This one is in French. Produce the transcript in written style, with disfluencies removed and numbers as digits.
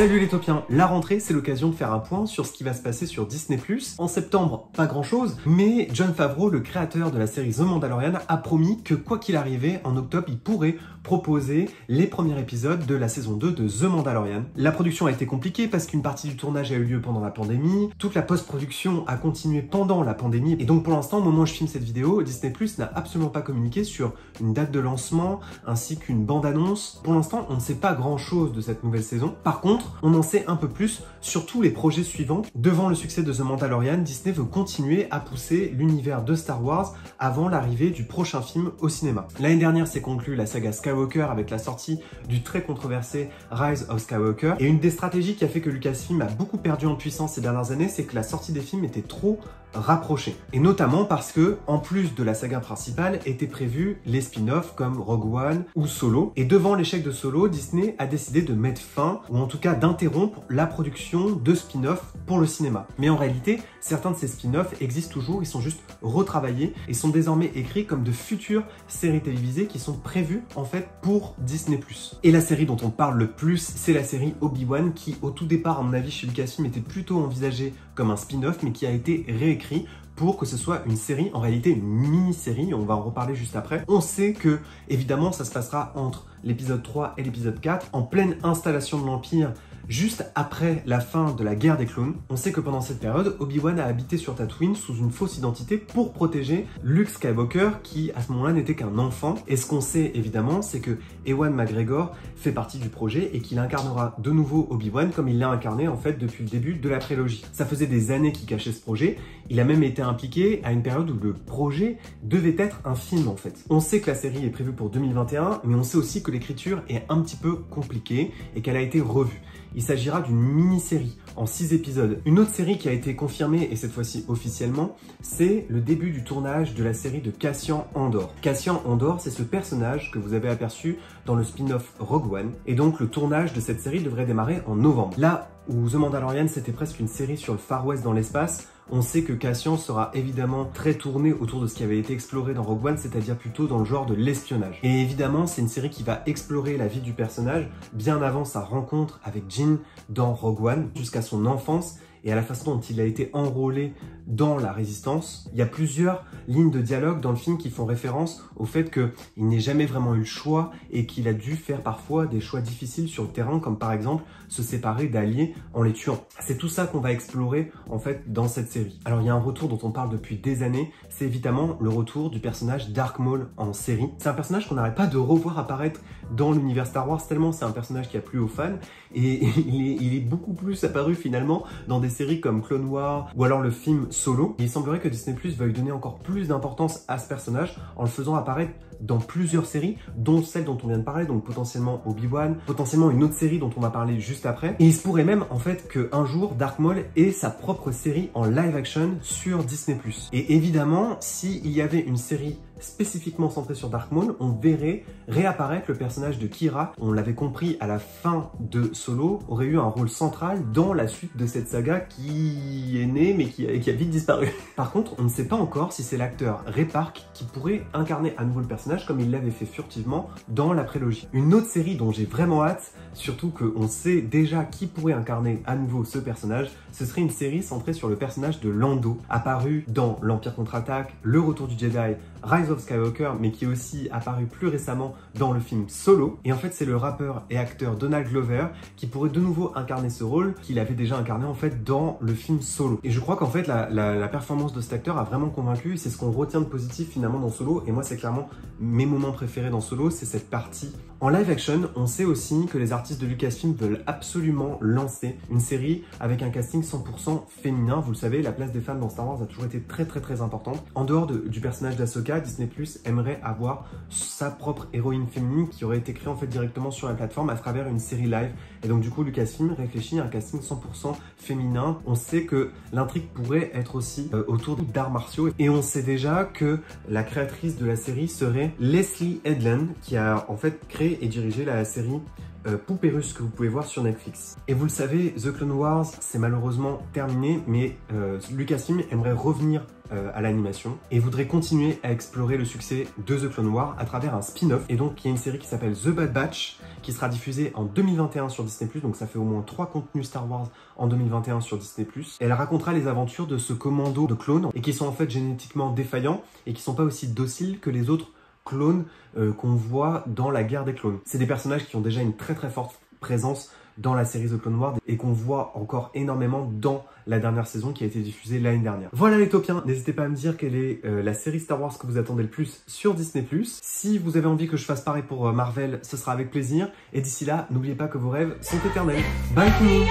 Salut les topiens, la rentrée c'est l'occasion de faire un point sur ce qui va se passer sur Disney+. En septembre, pas grand chose, mais Jon Favreau, le créateur de la série The Mandalorian, a promis que quoi qu'il arrivait, en octobre, il pourrait proposer les premiers épisodes de la saison 2 de The Mandalorian. La production a été compliquée parce qu'une partie du tournage a eu lieu pendant la pandémie, toute la post-production a continué pendant la pandémie, et donc pour l'instant, au moment où je filme cette vidéo, Disney+ n'a absolument pas communiqué sur une date de lancement, ainsi qu'une bande-annonce. Pour l'instant, on ne sait pas grand-chose de cette nouvelle saison. Par contre, on en sait un peu plus sur tous les projets suivants. Devant le succès de The Mandalorian, Disney veut continuer à pousser l'univers de Star Wars avant l'arrivée du prochain film au cinéma. L'année dernière s'est conclue la saga Skywalker avec la sortie du très controversé Rise of Skywalker. Et une des stratégies qui a fait que Lucasfilm a beaucoup perdu en puissance ces dernières années, c'est que la sortie des films était trop rapprochée. Et notamment parce que, en plus de la saga principale, étaient prévus les spin-offs comme Rogue One ou Solo. Et devant l'échec de Solo, Disney a décidé de mettre fin, ou en tout cas d'interrompre la production de spin-offs pour le cinéma. Mais en réalité, certains de ces spin-offs existent toujours, ils sont juste retravaillés et sont désormais écrits comme de futures séries télévisées qui sont prévues en fait pour Disney+. Et la série dont on parle le plus, c'est la série Obi-Wan qui, au tout départ, à mon avis, chez Lucasfilm, était plutôt envisagée comme un spin-off, mais qui a été réécrit pour que ce soit une série, en réalité une mini-série, on va en reparler juste après. On sait que, évidemment, ça se passera entre l'épisode 3 et l'épisode 4, en pleine installation de l'Empire, juste après la fin de la guerre des clones. On sait que pendant cette période, Obi-Wan a habité sur Tatooine sous une fausse identité pour protéger Luke Skywalker, qui à ce moment-là n'était qu'un enfant. Et ce qu'on sait évidemment, c'est que Ewan McGregor fait partie du projet et qu'il incarnera de nouveau Obi-Wan comme il l'a incarné en fait depuis le début de la prélogie. Ça faisait des années qu'il cachait ce projet. Il a même été impliqué à une période où le projet devait être un film en fait. On sait que la série est prévue pour 2021, mais on sait aussi que l'écriture est un petit peu compliquée et qu'elle a été revue. Il s'agira d'une mini-série en 6 épisodes. Une autre série qui a été confirmée, et cette fois-ci officiellement, c'est le début du tournage de la série de Cassian Andor. Cassian Andor, c'est ce personnage que vous avez aperçu dans le spin-off Rogue One, et donc le tournage de cette série devrait démarrer en novembre. Là où The Mandalorian, c'était presque une série sur le Far West dans l'espace, on sait que Cassian sera évidemment très tourné autour de ce qui avait été exploré dans Rogue One, c'est-à-dire plutôt dans le genre de l'espionnage. Et évidemment, c'est une série qui va explorer la vie du personnage bien avant sa rencontre avec Jyn dans Rogue One, jusqu'à son enfance et à la façon dont il a été enrôlé dans la résistance. Il y a plusieurs lignes de dialogue dans le film qui font référence au fait qu'il n'ait jamais vraiment eu le choix et qu'il a dû faire parfois des choix difficiles sur le terrain, comme par exemple se séparer d'alliés en les tuant. C'est tout ça qu'on va explorer en fait dans cette série. Alors il y a un retour dont on parle depuis des années, c'est évidemment le retour du personnage Darth Maul en série. C'est un personnage qu'on n'arrête pas de revoir apparaître dans l'univers Star Wars, tellement c'est un personnage qui a plu aux fans, et il est beaucoup plus apparu finalement dans des séries comme Clone Wars ou alors le film Solo. Et il semblerait que Disney+ veuille donner encore plus d'importance à ce personnage en le faisant apparaître dans plusieurs séries, dont celle dont on vient de parler, donc potentiellement Obi-Wan, potentiellement une autre série dont on va parler juste après. Et il se pourrait même en fait qu'un jour Darth Maul ait sa propre série en live action sur Disney+. Et évidemment, s'il y avait une série spécifiquement centré sur Darth Maul, on verrait réapparaître le personnage de Qi'ra. On l'avait compris à la fin de Solo, aurait eu un rôle central dans la suite de cette saga qui est née mais qui a vite disparu. Par contre, on ne sait pas encore si c'est l'acteur Ray Park qui pourrait incarner à nouveau le personnage comme il l'avait fait furtivement dans la prélogie. Une autre série dont j'ai vraiment hâte, surtout qu'on sait déjà qui pourrait incarner à nouveau ce personnage, ce serait une série centrée sur le personnage de Lando, apparu dans l'Empire contre-attaque, Le Retour du Jedi, Rise of Skywalker, mais qui est aussi apparu plus récemment dans le film Solo. Et en fait, c'est le rappeur et acteur Donald Glover qui pourrait de nouveau incarner ce rôle qu'il avait déjà incarné en fait dans le film Solo. Et je crois qu'en fait, la performance de cet acteur a vraiment convaincu, c'est ce qu'on retient de positif finalement dans Solo. Et moi, c'est clairement mes moments préférés dans Solo, c'est cette partie. En live action, on sait aussi que les artistes de Lucasfilm veulent absolument lancer une série avec un casting 100% féminin. Vous le savez, la place des femmes dans Star Wars a toujours été très importante. En dehors du personnage d'Ahsoka, Disney+ aimerait avoir sa propre héroïne féminine qui aurait été créée en fait directement sur la plateforme à travers une série live. Et donc du coup, Lucasfilm réfléchit à un casting 100% féminin. On sait que l'intrigue pourrait être aussi autour d'arts martiaux. Et on sait déjà que la créatrice de la série serait Leslie Headland, qui a en fait créé et dirigé la série poupée russe que vous pouvez voir sur Netflix. Et vous le savez, The Clone Wars, c'est malheureusement terminé, mais Lucasfilm aimerait revenir à l'animation et voudrait continuer à explorer le succès de The Clone Wars à travers un spin-off. Et donc, il y a une série qui s'appelle The Bad Batch qui sera diffusée en 2021 sur Disney+, donc ça fait au moins 3 contenus Star Wars en 2021 sur Disney+. Elle racontera les aventures de ce commando de clones et qui sont en fait génétiquement défaillants et qui sont pas aussi dociles que les autres clones qu'on voit dans la guerre des clones. C'est des personnages qui ont déjà une très forte présence dans la série The Clone Wars et qu'on voit encore énormément dans la dernière saison qui a été diffusée l'année dernière. Voilà les taupiens, n'hésitez pas à me dire quelle est la série Star Wars que vous attendez le plus sur Disney+. Si vous avez envie que je fasse pareil pour Marvel, ce sera avec plaisir. Et d'ici là, n'oubliez pas que vos rêves sont éternels. Bye tout le monde.